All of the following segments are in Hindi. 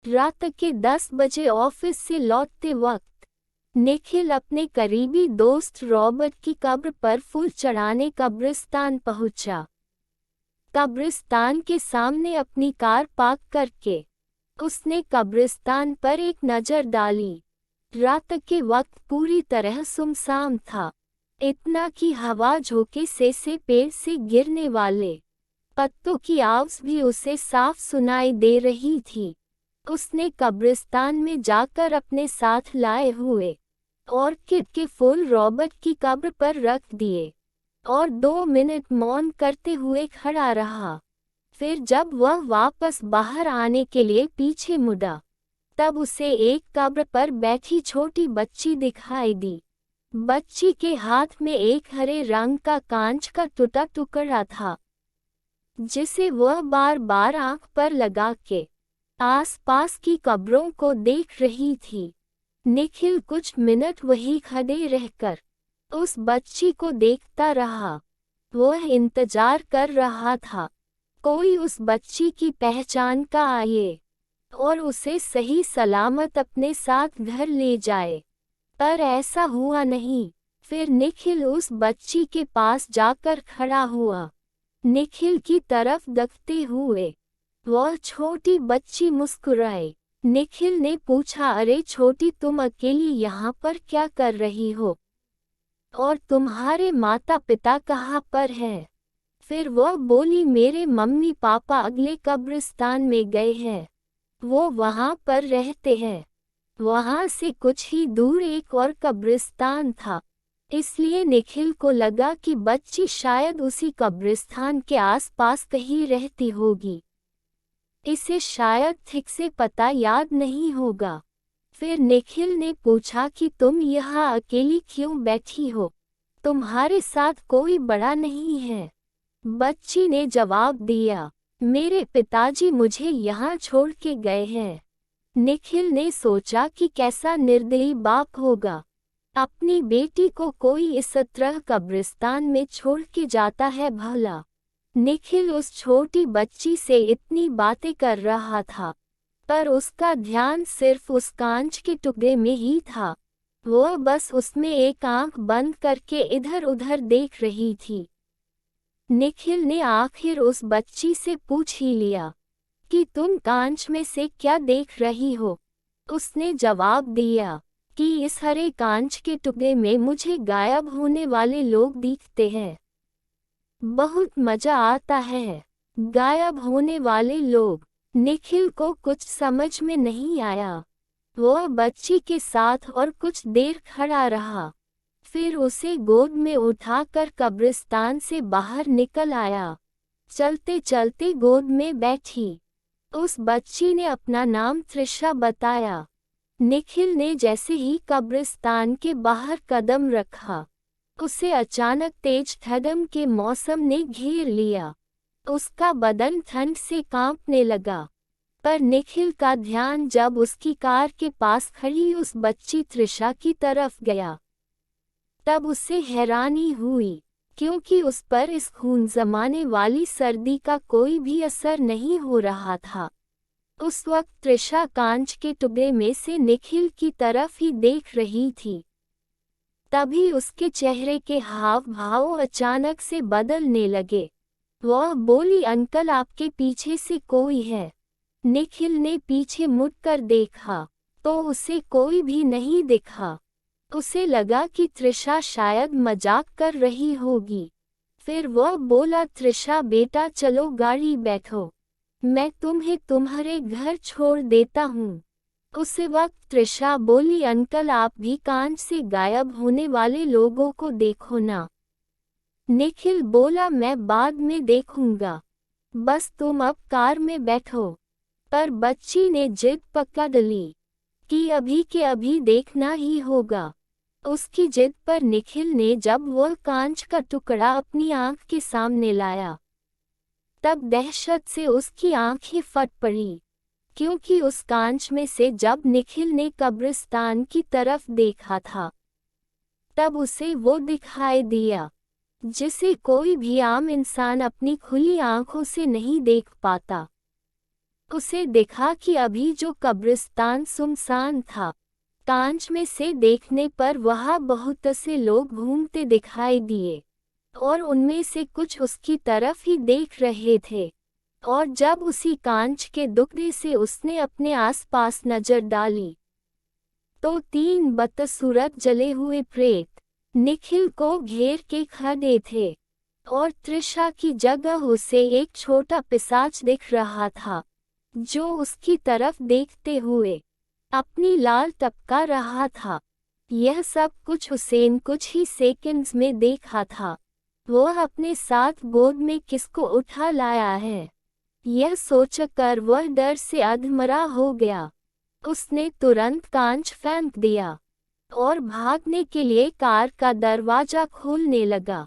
रात के 10 बजे ऑफिस से लौटते वक्त निखिल अपने करीबी दोस्त रॉबर्ट की कब्र पर फूल चढ़ाने कब्रिस्तान पहुंचा। कब्रिस्तान के सामने अपनी कार पार्क करके उसने कब्रिस्तान पर एक नज़र डाली। रात के वक्त पूरी तरह सुनसान था, इतना कि हवा झोंके से पेड़ से गिरने वाले पत्तों की आवाज़ भी उसे साफ सुनाई दे रही थी। उसने कब्रिस्तान में जाकर अपने साथ लाए हुए ऑर्किड के फूल रॉबर्ट की कब्र पर रख दिए और 2 मिनट मौन करते हुए खड़ा रहा। फिर जब वह वापस बाहर आने के लिए पीछे मुड़ा, तब उसे एक कब्र पर बैठी छोटी बच्ची दिखाई दी। बच्ची के हाथ में एक हरे रंग का कांच का टूटा टुकड़ा था, जिसे वह बार बार आंख पर लगा के आसपास की कब्रों को देख रही थी। निखिल कुछ मिनट वहीं खड़े रहकर उस बच्ची को देखता रहा। वह इंतजार कर रहा था कोई उस बच्ची की पहचान का आए और उसे सही सलामत अपने साथ घर ले जाए, पर ऐसा हुआ नहीं। फिर निखिल उस बच्ची के पास जाकर खड़ा हुआ, निखिल की तरफ देखते हुए। वह छोटी बच्ची मुस्कुराई। निखिल ने पूछा, अरे छोटी, तुम अकेली यहाँ पर क्या कर रही हो? और तुम्हारे माता पिता कहाँ पर हैं? फिर वह बोली, मेरे मम्मी पापा अगले कब्रिस्तान में गए हैं, वो वहाँ पर रहते हैं। वहाँ से कुछ ही दूर एक और कब्रिस्तान था, इसलिए निखिल को लगा कि बच्ची शायद उसी कब्रिस्तान के आसपास कहीं रहती होगी। इसे शायद ठीक से पता याद नहीं होगा। फिर निखिल ने पूछा कि तुम यहाँ अकेली क्यों बैठी हो? तुम्हारे साथ कोई बड़ा नहीं है? बच्ची ने जवाब दिया, मेरे पिताजी मुझे यहाँ छोड़ के गए हैं। निखिल ने सोचा कि कैसा निर्दयी बाप होगा, अपनी बेटी को कोई इस तरह कब्रिस्तान में छोड़ के जाता है भला। निखिल उस छोटी बच्ची से इतनी बातें कर रहा था, पर उसका ध्यान सिर्फ उस कांच के टुकड़े में ही था। वह बस उसमें एक आंख बंद करके इधर उधर देख रही थी। निखिल ने आखिर उस बच्ची से पूछ ही लिया कि तुम कांच में से क्या देख रही हो? उसने जवाब दिया कि इस हरे कांच के टुकड़े में मुझे गायब होने वाले लोग दिखते हैं। बहुत मजा आता है। गायब होने वाले लोग। निखिल को कुछ समझ में नहीं आया। वह बच्ची के साथ और कुछ देर खड़ा रहा, फिर उसे गोद में उठाकर कब्रिस्तान से बाहर निकल आया। चलते चलते गोद में बैठी उस बच्ची ने अपना नाम त्रिशा बताया। निखिल ने जैसे ही कब्रिस्तान के बाहर कदम रखा, उसे अचानक तेज ठंड के मौसम ने घेर लिया। उसका बदन ठंड से कांपने लगा, पर निखिल का ध्यान जब उसकी कार के पास खड़ी उस बच्ची त्रिशा की तरफ गया, तब उसे हैरानी हुई, क्योंकि उस पर इस खून जमाने वाली सर्दी का कोई भी असर नहीं हो रहा था। उस वक्त त्रिशा कांच के टुकड़े में से निखिल की तरफ ही देख रही थी। तभी उसके चेहरे के हाव भाव अचानक से बदलने लगे। वह बोली, अंकल, आपके पीछे से कोई है। निखिल ने पीछे मुड़कर देखा तो उसे कोई भी नहीं दिखा। उसे लगा कि त्रिशा शायद मजाक कर रही होगी। फिर वह बोला, त्रिशा बेटा, चलो गाड़ी बैठो, मैं तुम्हें तुम्हारे घर छोड़ देता हूँ। उस वक्त त्रिशा बोली, अंकल, आप भी कांच से गायब होने वाले लोगों को देखो ना। निखिल बोला, मैं बाद में देखूंगा, बस तुम अब कार में बैठो। पर बच्ची ने जिद पकड़ ली कि अभी के अभी देखना ही होगा। उसकी जिद पर निखिल ने जब वह कांच का टुकड़ा अपनी आंख के सामने लाया, तब दहशत से उसकी आंखें फट पड़ी, क्योंकि उस कांच में से जब निखिल ने कब्रिस्तान की तरफ देखा था, तब उसे वो दिखाई दिया जिसे कोई भी आम इंसान अपनी खुली आंखों से नहीं देख पाता। उसे देखा कि अभी जो कब्रिस्तान सुनसान था। कांच में से देखने पर वहां बहुत से लोग घूमते दिखाई दिए और उनमें से कुछ उसकी तरफ ही देख रहे थे। और जब उसी कांच के टुकड़े से उसने अपने आसपास नजर डाली तो 3 बदसूरत जले हुए प्रेत निखिल को घेर के खड़े थे और त्रिशा की जगह उसे एक छोटा पिशाच दिख रहा था जो उसकी तरफ देखते हुए अपनी लाल टपका रहा था। यह सब कुछ हुसैन कुछ ही सेकंड्स में देखा था। वह अपने साथ गोद में किसको उठा लाया है, यह सोचकर वह डर से अधमरा हो गया। उसने तुरंत कांच फेंक दिया और भागने के लिए कार का दरवाजा खोलने लगा।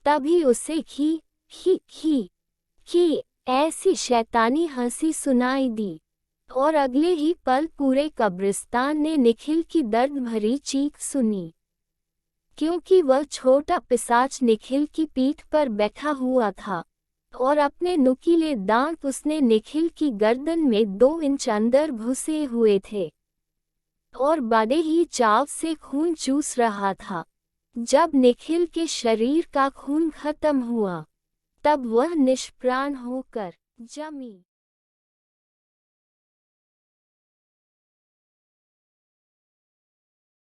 तभी उसे खी ऐसी शैतानी हंसी सुनाई दी और अगले ही पल पूरे कब्रिस्तान ने निखिल की दर्द भरी चीख सुनी, क्योंकि वह छोटा पिशाच निखिल की पीठ पर बैठा हुआ था और अपने नुकीले दांत उसने निखिल की गर्दन में 2 इंच अंदर घुसे हुए थे और बड़े ही चाव से खून चूस रहा था। जब निखिल के शरीर का खून खत्म हुआ तब वह निष्प्राण होकर जमी।